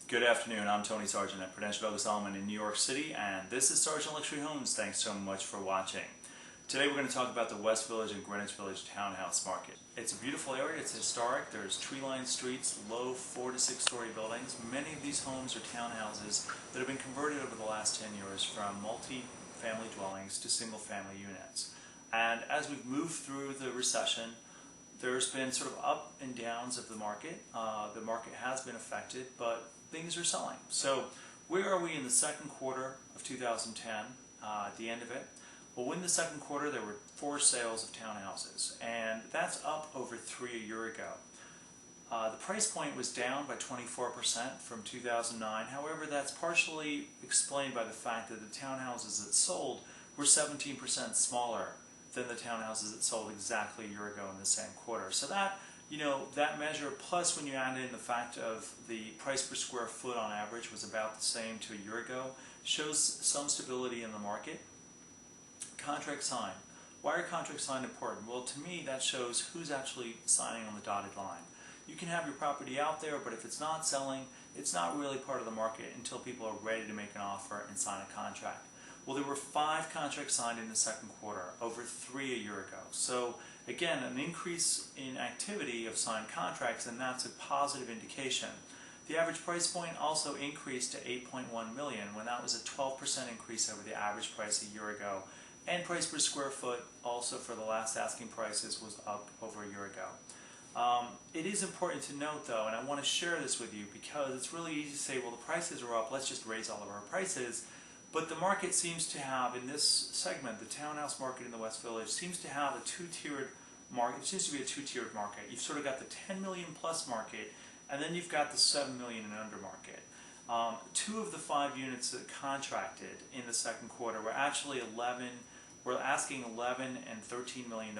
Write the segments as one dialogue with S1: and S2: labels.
S1: Good afternoon, I'm Tony Sargent at Prudential Douglas Elliman in New York City, and this is Sargent Luxury Homes. Thanks so much for watching. Today we're going to talk about the West Village and Greenwich Village townhouse market. It's a beautiful area, it's historic, there's tree-lined streets, low 4 to 6 story buildings. Many of these homes are townhouses that have been converted over the last 10 years from multi-family dwellings to single-family units. And as we've moved through the recession, there's been sort of up and downs of the market. The market has been affected, but things are selling. So where are we in the second quarter of 2010, at the end of it? Well, in the second quarter there were 4 sales of townhouses, and that's up over 3 a year ago. The price point was down by 24% from 2009. However, that's partially explained by the fact that the townhouses that sold were 17% smaller than the townhouses that sold exactly a year ago in the same quarter. So that, that measure, plus when you add in the fact of the price per square foot on average was about the same to a year ago, shows some stability in the market. Contract signed. Why are contracts signed important? Well, to me, that shows who's actually signing on the dotted line. You can have your property out there, but if it's not selling, it's not really part of the market until people are ready to make an offer and sign a contract. Well, there were 5 contracts signed in the second quarter, over 3 a year ago. So again, an increase in activity of signed contracts, and that's a positive indication. The average price point also increased to $8.1 million, when that was a 12% increase over the average price a year ago. And price per square foot, also for the last asking prices, was up over a year ago. It is important to note, though, and I want to share this with you because it's really easy to say, well, the prices are up, let's just raise all of our prices. But the market seems to have, in this segment, the townhouse market in the West Village, seems to have a two-tiered market. It seems to be a two-tiered market. You've sort of got the 10 million plus market, and then you've got the 7 million and under market. 2 of the 5 units that contracted in the second quarter were actually we're asking $11 and $13 million.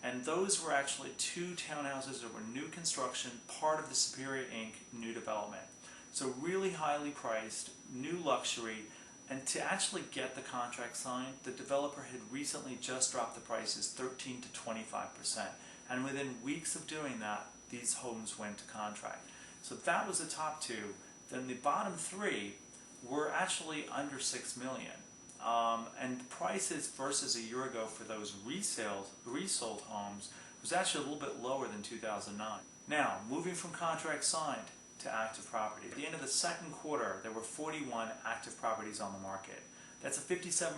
S1: And those were actually 2 townhouses that were new construction, part of the Superior Inc. new development. So really highly priced, new luxury. And to actually get the contract signed, the developer had recently just dropped the prices 13 to 25%. And within weeks of doing that, these homes went to contract. So that was the top 2. Then the bottom 3 were actually under $6 million. And the prices versus a year ago for those resold homes was actually a little bit lower than 2009. Now, moving from contract signed to active property. At the end of the second quarter, there were 41 active properties on the market. That's a 57%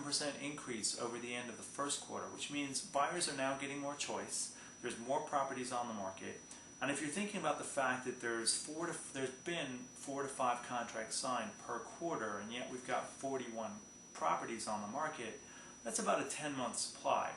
S1: increase over the end of the first quarter, which means buyers are now getting more choice. There's more properties on the market. And if you're thinking about the fact that there's been 4 to 5 contracts signed per quarter, and yet we've got 41 properties on the market, that's about a 10-month supply.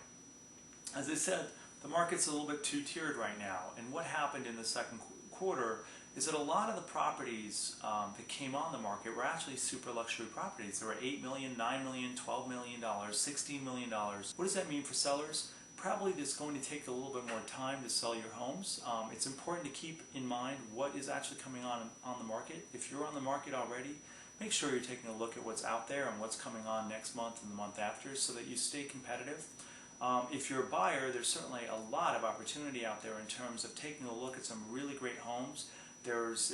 S1: As I said, the market's a little bit two-tiered right now, and what happened in the second quarter is that a lot of the properties that came on the market were actually super luxury properties. There were $8 million, $9 million, $12 million, $16 million. What does that mean for sellers? Probably it's going to take a little bit more time to sell your homes. It's important to keep in mind what is actually coming on the market. If you're on the market already, make sure you're taking a look at what's out there and what's coming on next month and the month after so that you stay competitive. If you're a buyer, there's certainly a lot of opportunity out there in terms of taking a look at some really great homes. There's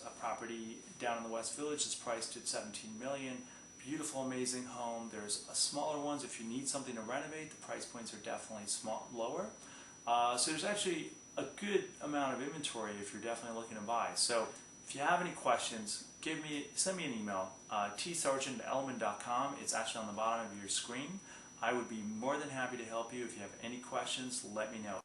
S1: a property down in the West Village that's priced at $17 million. Beautiful, amazing home. There's smaller ones. If you need something to renovate, the price points are definitely lower. So there's actually a good amount of inventory if you're definitely looking to buy. So if you have any questions, send me an email, tsargent@elliman.com. It's actually on the bottom of your screen. I would be more than happy to help you. If you have any questions, let me know.